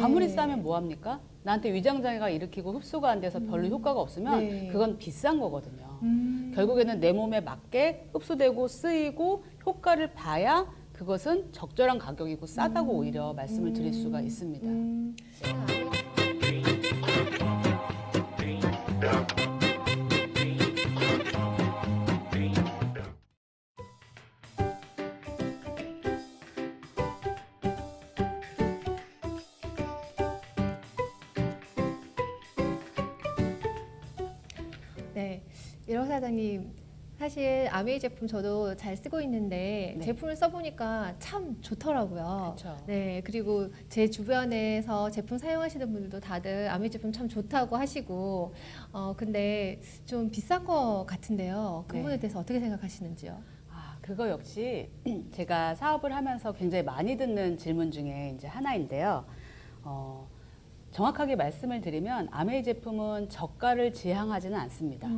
아무리 싸면 뭐합니까? 나한테 위장장애가 일으키고 흡수가 안 돼서 별로 효과가 없으면 네. 그건 비싼 거거든요. 결국에는 내 몸에 맞게 흡수되고 쓰이고 효과를 봐야 그것은 적절한 가격이고 싸다고 오히려 말씀을 드릴 수가 있습니다. 네, 이런 사장님 사실 아메이 제품 저도 잘 쓰고 있는데 네. 제품을 써보니까 참 좋더라고요. 그쵸. 네, 그리고 제 주변에서 제품 사용하시는 분들도 다들 아메이 제품 참 좋다고 하시고, 근데 좀 비싼 것 같은데요. 그 부분에 네. 대해서 어떻게 생각하시는지요? 그거 역시 제가 사업을 하면서 굉장히 많이 듣는 질문 중에 이제 하나인데요. 정확하게 말씀을 드리면 아메이 제품은 저가를 지향하지는 않습니다.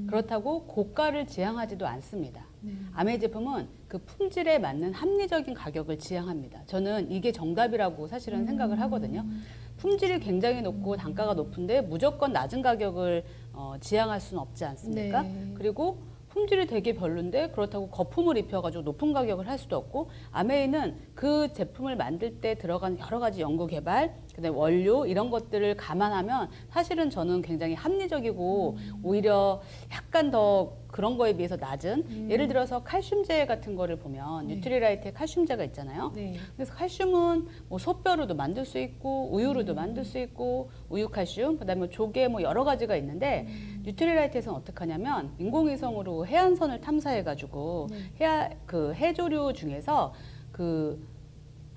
그렇다고 고가를 지향하지도 않습니다. 네. 아메이 제품은 그 품질에 맞는 합리적인 가격을 지향합니다. 저는 이게 정답이라고 사실은 생각을 하거든요. 품질이 굉장히 높고 단가가 높은데 무조건 낮은 가격을 지향할 수는 없지 않습니까? 네. 그리고 품질이 되게 별론데 그렇다고 거품을 입혀가지고 높은 가격을 할 수도 없고, 아메이는 그 제품을 만들 때 들어가는 여러 가지 연구 개발, 그다음에 원료 이런 것들을 감안하면 사실은 저는 굉장히 합리적이고 오히려 약간 더 그런 거에 비해서 낮은, 예를 들어서 칼슘제 같은 거를 보면 네. 뉴트리라이트에 칼슘제가 있잖아요. 네. 그래서 칼슘은 뭐 소뼈로도 만들 수 있고 우유로도 만들 수 있고 우유 칼슘, 그다음에 조개 뭐 여러 가지가 있는데 뉴트리라이트에서는 어떻게 하냐면 인공위성으로 해안선을 탐사해가지고 해조류 중에서 그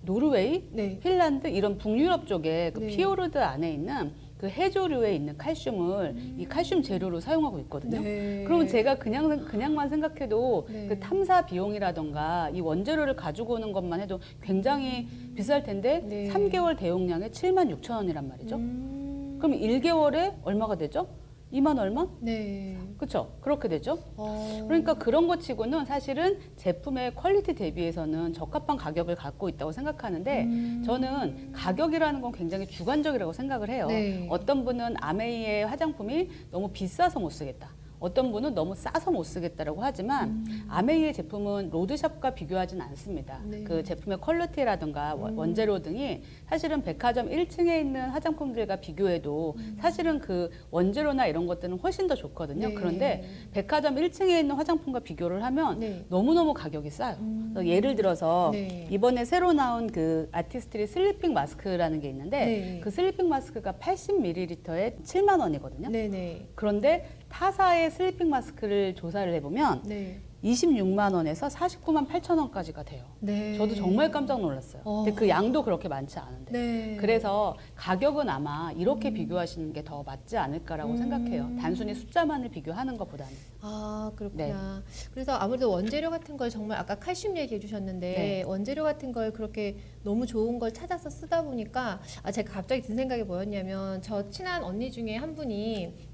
노르웨이, 네. 핀란드 이런 북유럽 쪽에 그 네. 피오르드 안에 있는 그 해조류에 있는 칼슘을 이 칼슘 재료로 사용하고 있거든요. 네. 그러면 제가 그냥만 생각해도 네. 그 탐사 비용이라던가 이 원재료를 가지고 오는 것만 해도 굉장히 비쌀 텐데 네. 3개월 대용량에 76,000원이란 말이죠. 그럼 1개월에 얼마가 되죠? 2만 얼마? 네. 그렇죠? 그렇게 되죠. 어, 그러니까 그런 것 치고는 사실은 제품의 퀄리티 대비해서는 적합한 가격을 갖고 있다고 생각하는데 저는 가격이라는 건 굉장히 주관적이라고 생각을 해요. 네. 어떤 분은 아메이의 화장품이 너무 비싸서 못 쓰겠다. 어떤 분은 너무 싸서 못 쓰겠다라고 하지만 아메이의 제품은 로드샵과 비교하지는 않습니다. 네. 그 제품의 퀄리티라든가 원재료 등이 사실은 백화점 1층에 있는 화장품들과 비교해도 사실은 그 원재료나 이런 것들은 훨씬 더 좋거든요. 네. 그런데 백화점 1층에 있는 화장품과 비교를 하면 네. 너무너무 가격이 싸요. 그래서 예를 들어서 네. 이번에 새로 나온 그 아티스트리 슬리핑 마스크라는 게 있는데 네. 그 슬리핑 마스크가 80ml에 7만 원이거든요. 네네. 그런데 타사의 슬리핑 마스크를 조사를 해보면 네. 26만 원에서 49만 8천 원까지가 돼요. 네. 저도 정말 깜짝 놀랐어요. 근데 그 양도 그렇게 많지 않은데. 네. 그래서 가격은 아마 이렇게 비교하시는 게 더 맞지 않을까라고 생각해요. 단순히 숫자만을 비교하는 것보다는. 아, 그렇구나. 그래서 아무래도 원재료 같은 걸 정말 아까 칼슘 얘기해 주셨는데 네. 원재료 같은 걸 그렇게 너무 좋은 걸 찾아서 쓰다 보니까 제가 갑자기 든 생각이 뭐였냐면 저 친한 언니 중에 한 분이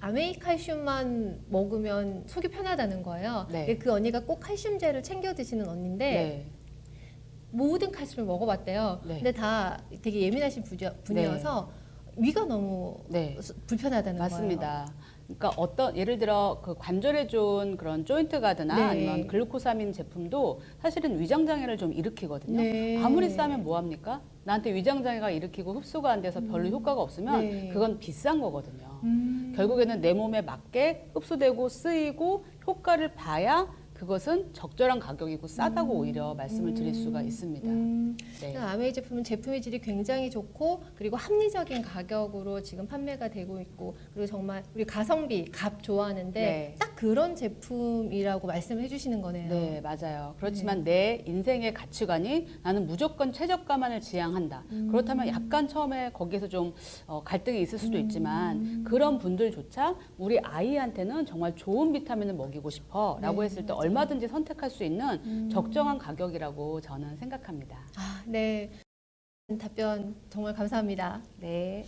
아메이 칼슘만 먹으면 속이 편하다는 거예요. 네. 근데 그 언니가 꼭 칼슘제를 챙겨 드시는 언니인데 네. 모든 칼슘을 먹어봤대요. 네. 근데 다 되게 예민하신 분이어서 위가 너무 네. 불편하다는 거예요. 맞습니다. 그러니까 예를 들어 그 관절에 좋은 그런 조인트 가드나 네. 아니면 글루코사민 제품도 사실은 위장 장애를 좀 일으키거든요. 네. 아무리 싸면 뭐 합니까? 나한테 위장 장애가 일으키고 흡수가 안 돼서 별로 효과가 없으면 네. 그건 비싼 거거든요. 결국에는 내 몸에 맞게 흡수되고 쓰이고 효과를 봐야 그것은 적절한 가격이고 싸다고 오히려 말씀을 드릴 수가 있습니다. 네. 아메이 제품은 제품의 질이 굉장히 좋고 그리고 합리적인 가격으로 지금 판매가 되고 있고 그리고 정말 우리 가성비, 값 좋아하는데 네. 딱 그런 제품이라고 말씀을 해주시는 거네요. 네, 맞아요. 그렇지만 내 인생의 가치관이 나는 무조건 최저가만을 지향한다. 그렇다면 약간 처음에 거기에서 좀 갈등이 있을 수도 있지만 그런 분들조차 우리 아이한테는 정말 좋은 비타민을 먹이고 싶어 라고 네, 했을 때 얼마든지 선택할 수 있는 적정한 가격이라고 저는 생각합니다. 네. 답변 정말 감사합니다. 네.